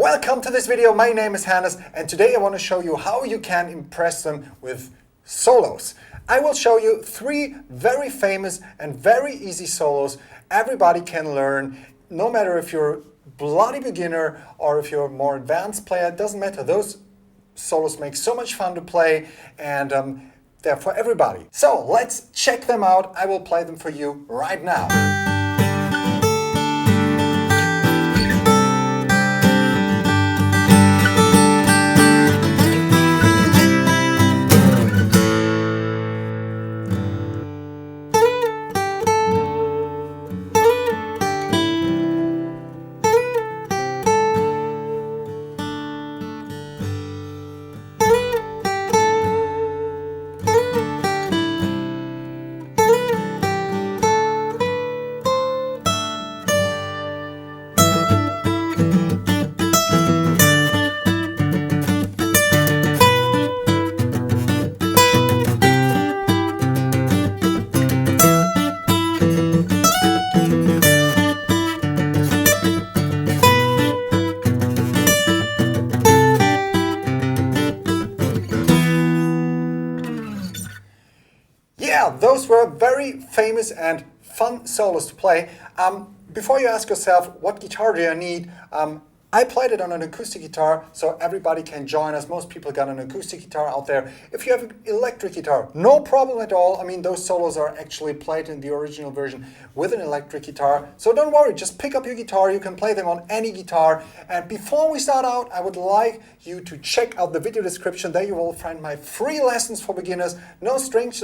Welcome to this video. My name is Hannes and today I want to show you how you can impress them with solos. I will show you 3 very famous and very easy solos everybody can learn, no matter if you're a bloody beginner or if you're a more advanced player, it doesn't matter. Those solos make so much fun to play and they're for everybody. So let's check them out. I will play them for you right now. Yeah, those were very famous and fun solos to play. Before you ask yourself, what guitar do I need? I played it on an acoustic guitar, so everybody can join us. Most people got an acoustic guitar out there. If you have an electric guitar, no problem at all. I mean, those solos are actually played in the original version with an electric guitar. So don't worry, just pick up your guitar. You can play them on any guitar. And before we start out, I would like you to check out the video description. There you will find my free lessons for beginners. No strings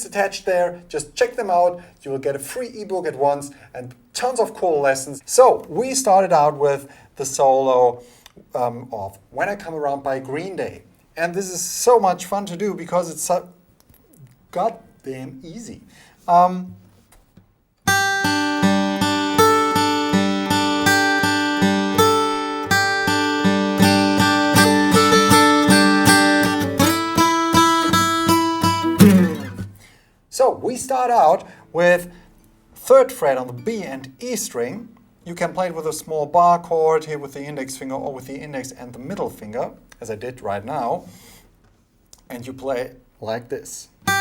attached there. Just check them out. You will get a free ebook at once and tons of cool lessons. So we started out with the solo of When I Come Around by Green Day. And this is so much fun to do because it's so goddamn easy. So we start out with 3rd fret on the B and E string. You can play it with a small bar chord here with the index finger or with the index and the middle finger, as I did right now. And you play like this. You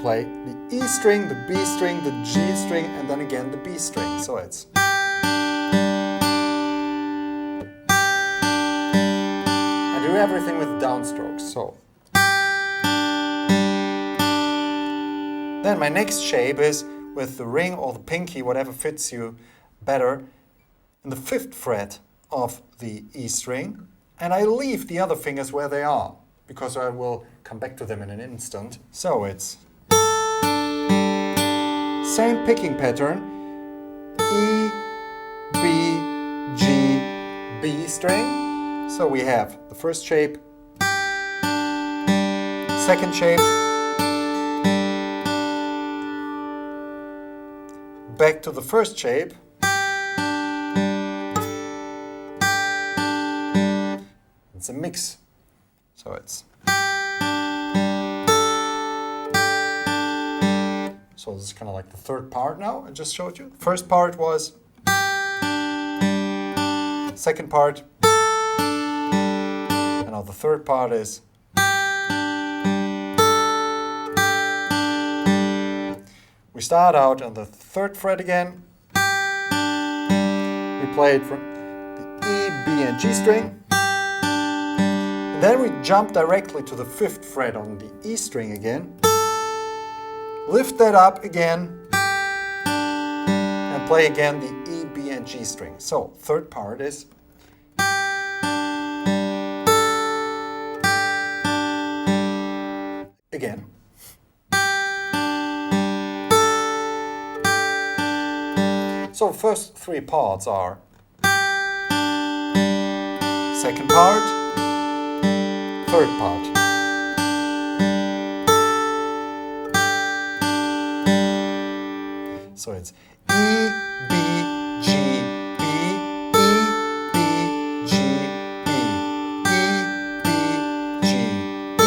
play the E string, the B string, the G string, and then again the B string. So it's... I do everything with downstrokes. So. Then my next shape is with the ring or the pinky, whatever fits you better, in the 5th fret of the E string. And I leave the other fingers where they are, because I will come back to them in an instant. So it's same picking pattern, E, B, G, B string. So we have the 1st shape, 2nd shape, back to the 1st shape, it's a mix, so it's... So this is kind of like the 3rd part now, I just showed you. 1st part was, 2nd part, and now the 3rd part is... We start out on the 3rd fret again. We play it from the E, B, and G string. And then we jump directly to the 5th fret on the E string again. Lift that up again. And play again the E, B, and G string. So, 3rd part is... Again. So first 3 parts are 2nd part, 3rd part. So it's E, B, G, B, E, B, G, B, E, B, G, E,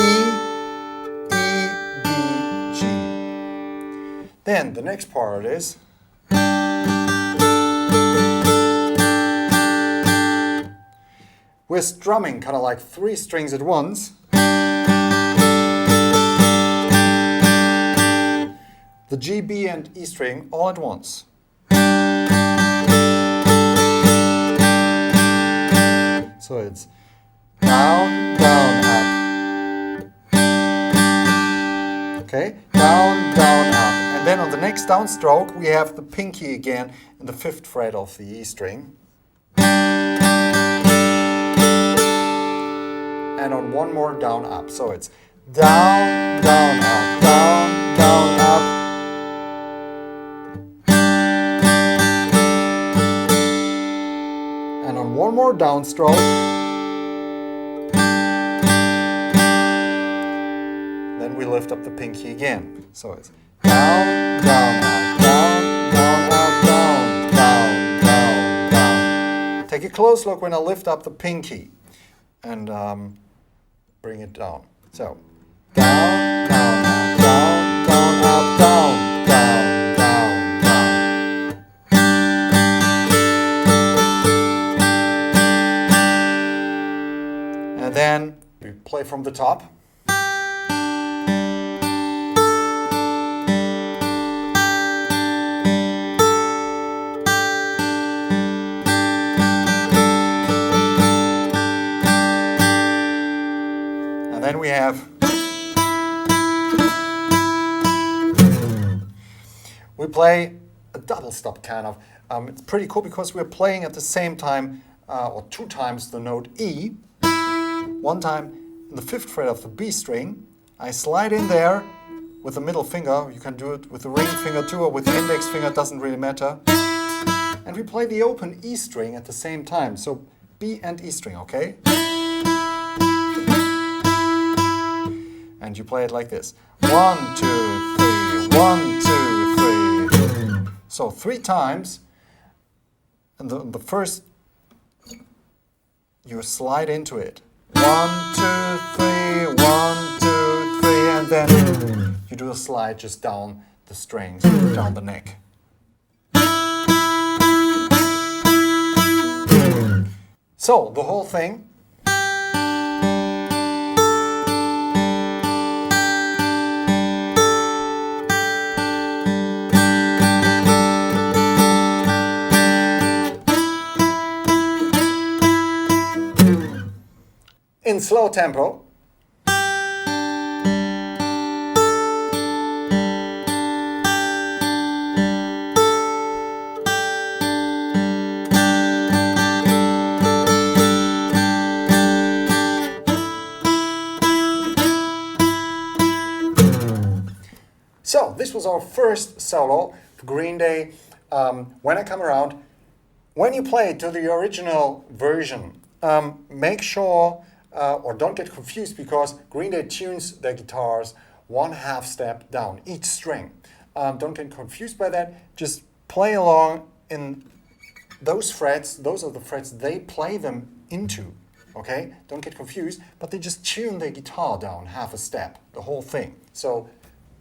E, B, G. Then the next part is we're strumming kind of like 3 strings at once. The G, B, and E string all at once. So it's down, down, up. Okay, down, down, up. And then on the next downstroke, we have the pinky again in the 5th fret of the E string. And on one more down, up. So it's down, down, up, down, down, up. And on one more downstroke, then we lift up the pinky again. So it's down, down, up, down, down, up, down, down, down, down. Take a close look when I lift up the pinky and bring it down. So down, down, up, down, down, up, down, down, down, down. And then we play from the top. And then we have, we play a double stop kind of. It's pretty cool because we're playing at the same time, or 2 times the note E. 1 time in the 5th fret of the B string. I slide in there with the middle finger. You can do it with the ring finger too, or with the index finger, it doesn't really matter. And we play the open E string at the same time. So B and E string, okay? And you play it like this. 1, 2, 3, 1, 2, 3. So 3 times. And the first, you slide into it. 1, 2, 3, 1, 2, 3, and then you do a slide just down the strings, down the neck. So the whole thing. In slow tempo. So this was our first solo for Green Day. When I Come Around, when you play it to the original version, make sure or don't get confused, because Green Day tunes their guitars 1/2 step down each string. Don't get confused by that. Just play along in those frets. Those are the frets they play them into. Okay? Don't get confused. But they just tune their guitar down 1/2 step, the whole thing. So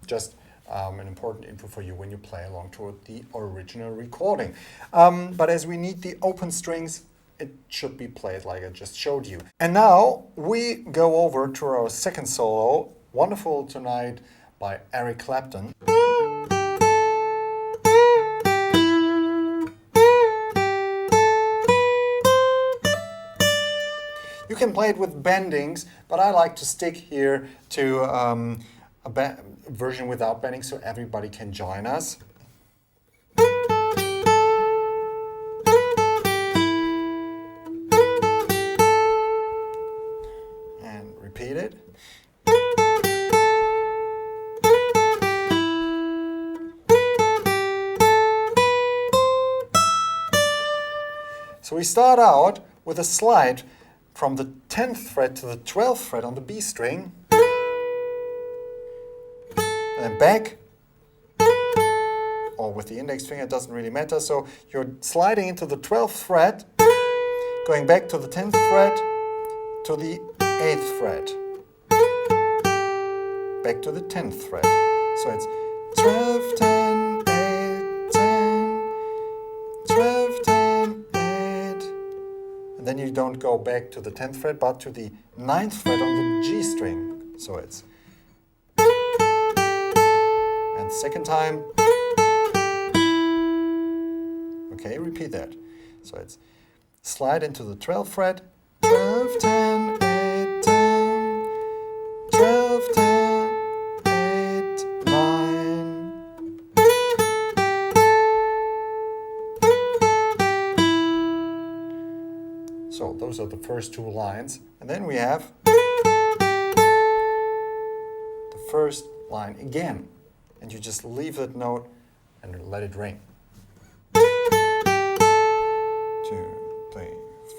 just an important info for you when you play along to the original recording. But as we need the open strings, it should be played like I just showed you. And now we go over to our second solo, Wonderful Tonight by Eric Clapton. You can play it with bendings, but I like to stick here to a version without bending so everybody can join us. Repeat it. So we start out with a slide from the 10th fret to the 12th fret on the B string, and then back, or with the index finger, it doesn't really matter. So you're sliding into the 12th fret, going back to the 10th fret, to the 8th fret, back to the 10th fret. So it's 12, 10, 8, 10, 12, 10, 8, and then you don't go back to the 10th fret, but to the 9th fret on the G string. So it's, and second time, okay, repeat that. So it's slide into the 12th fret, 12, 10, 8, 10, 12, 10, 8, 9. So those are the first two lines. And then we have the first line again. And you just leave that note and let it ring. 2, 3,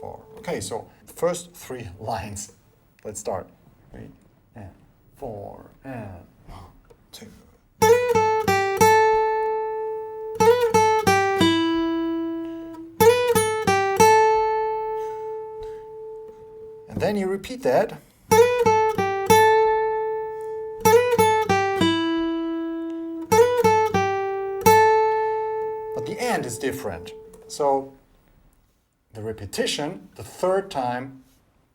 4. Okay, so the first three lines. Let's start. 3 and 4 and 1, 2. And then you repeat that. But the end is different. So the repetition, the third time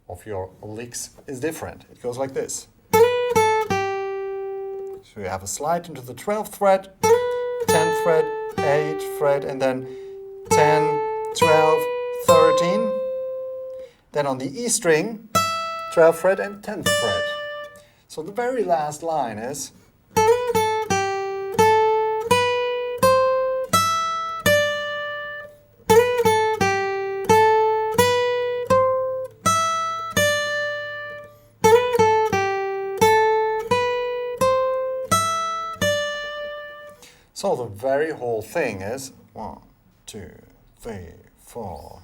of your licks is different. It goes like this. So you have a slide into the 12th fret, 10th fret, 8th fret, and then 10, 12, 13. Then on the E string, 12th fret and 10th fret. So the very last line is so the very whole thing is 1, 2, 3, 4.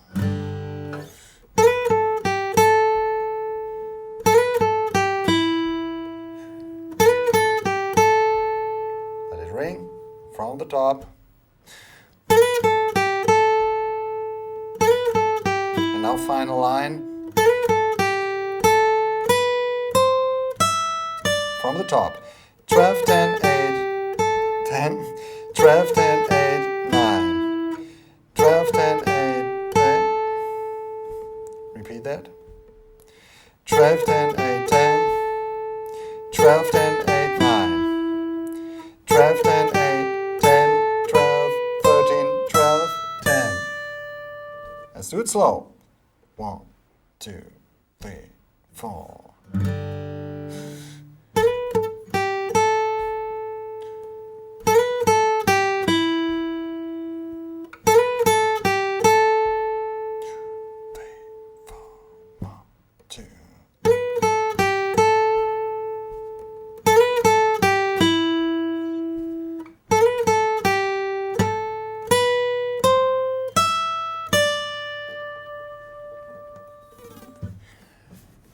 Let it ring from the top. And now final line from the top. 12, 10, 8, 10. 12, 10, 8, 9. 12, 10, 8, 10. Repeat that. 12, 10, 8, 10. 12, 10, 8, 9. 12, 10, 8, 10. 12, 13, 12, 10. Let's do it slow. 1, 2, 3, 4.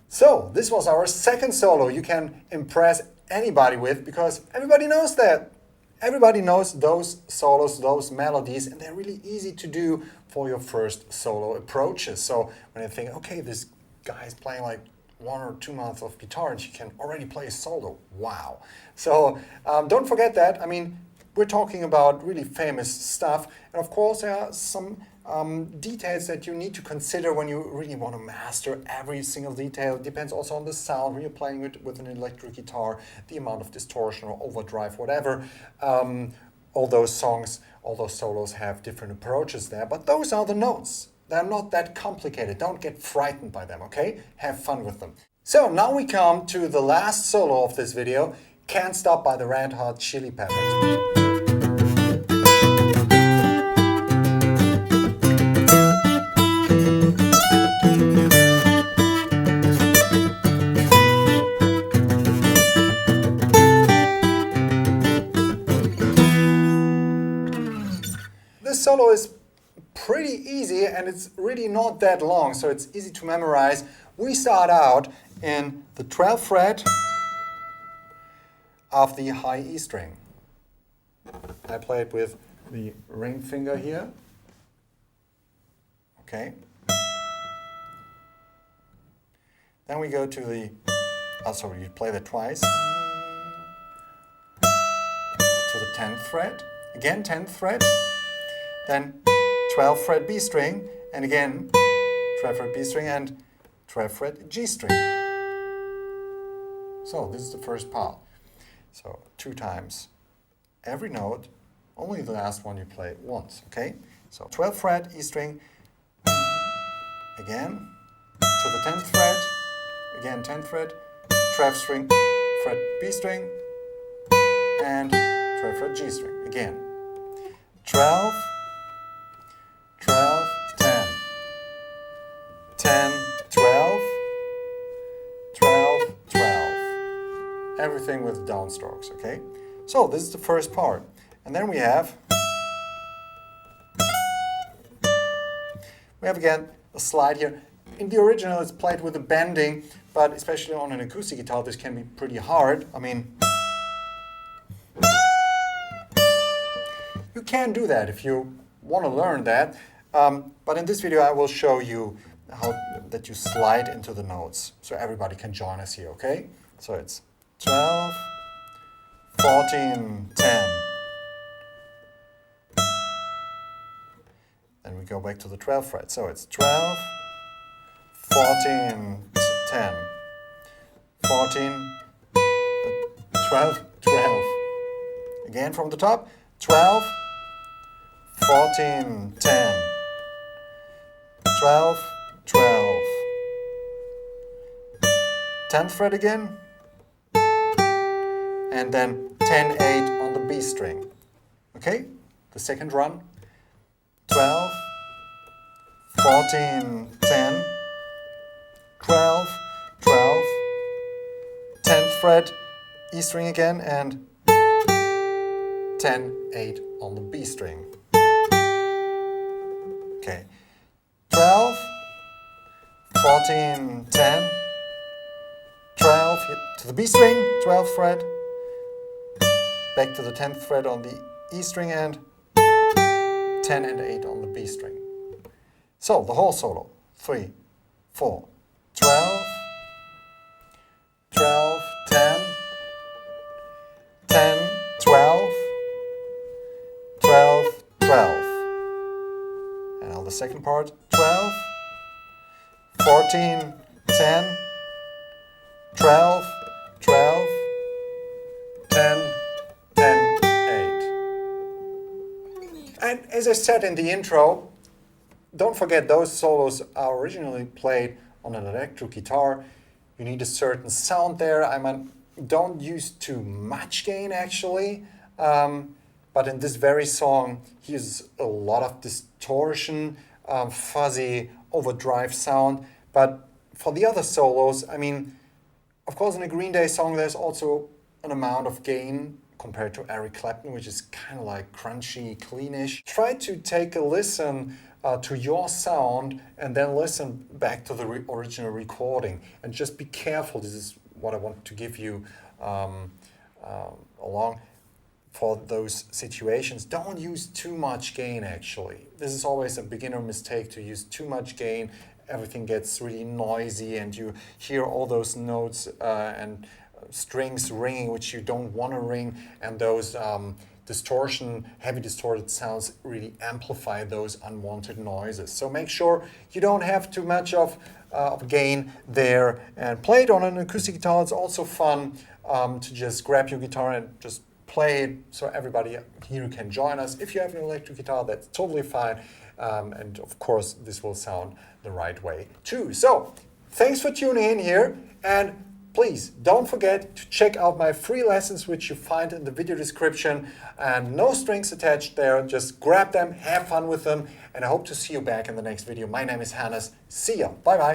So this was our second solo you can impress anybody with, because everybody knows that. Everybody knows those solos, those melodies, and they're really easy to do for your first solo approaches. So when you think, okay, this guy is playing like 1 or 2 months of guitar and she can already play a solo. Wow. So don't forget that. I mean, we're talking about really famous stuff. And of course, there are some details that you need to consider when you really want to master every single detail. It depends also on the sound when you're playing it with an electric guitar, the amount of distortion or overdrive, whatever. All those songs, all those solos have different approaches there, but those are the notes. They're not that complicated. Don't get frightened by them, okay? Have fun with them. So now we come to the last solo of this video, Can't Stop by the Red Hot Chili Peppers. This solo is pretty easy and it's really not that long, so it's easy to memorize. We start out in the 12th fret of the high E string. I play it with the ring finger here. Okay. Then we go to the, sorry, you play that twice. To the 10th fret. Again 10th fret. Then 12th fret B string, and again 12 fret B string, and 12 fret G string. So this is the first part. So 2 times every note, only the last one you play once, okay? So 12th fret E string, again, to the 10th fret, again 10th fret, 12th string, fret B string, and 12th fret G string, again. 12, 12, 10, 10, 12, 12, 12. Everything with downstrokes, okay? So this is the first part. And then we have again a slide here. In the original it's played with a bending, but especially on an acoustic guitar this can be pretty hard. I mean, you can do that if you want to learn that. But in this video I will show you how that you slide into the notes so everybody can join us here, okay? So it's 12, 14, 10. Then we go back to the 12th fret. So it's 12, 14, 10, 14, 12, 12. Again from the top, 12, 14, 10, 12, 12. 10th fret again, and then 10, 8 on the B string. Okay? The second run. 12, 14, 10, 12, 12, 10th fret, E string again, and 10, 8 on the B string. Okay. 12, 14, 10, 12 to the B string, 12th fret, back to the 10th fret on the E string, and 10 and 8 on the B string. So the whole solo, 3, 4, 12, 12, 10, 10, 12, 12, 12. And now the second part, 12, 14, 10, 12, 12, 10, 10, 8. And as I said in the intro, don't forget those solos are originally played on an electric guitar. You need a certain sound there. I mean, don't use too much gain actually. But in this very song, he uses a lot of distortion, fuzzy, overdrive sound. But for the other solos, I mean, of course, in a Green Day song, there's also an amount of gain compared to Eric Clapton, which is kind of like crunchy, cleanish. Try to take a listen to your sound and then listen back to the original recording. And just be careful. This is what I want to give you along for those situations. Don't use too much gain, actually. This is always a beginner mistake to use too much gain. Everything gets really noisy and you hear all those notes and strings ringing which you don't want to ring, and those heavy distorted sounds really amplify those unwanted noises. So make sure you don't have too much of gain there, and play it on an acoustic guitar. It's also fun to just grab your guitar and just play it so everybody here can join us. If you have an electric guitar, that's totally fine. And of course, this will sound the right way too. So thanks for tuning in here, and please don't forget to check out my free lessons, which you find in the video description, and no strings attached there. Just grab them, have fun with them, and I hope to see you back in the next video. My name is Hannes. See ya. Bye bye.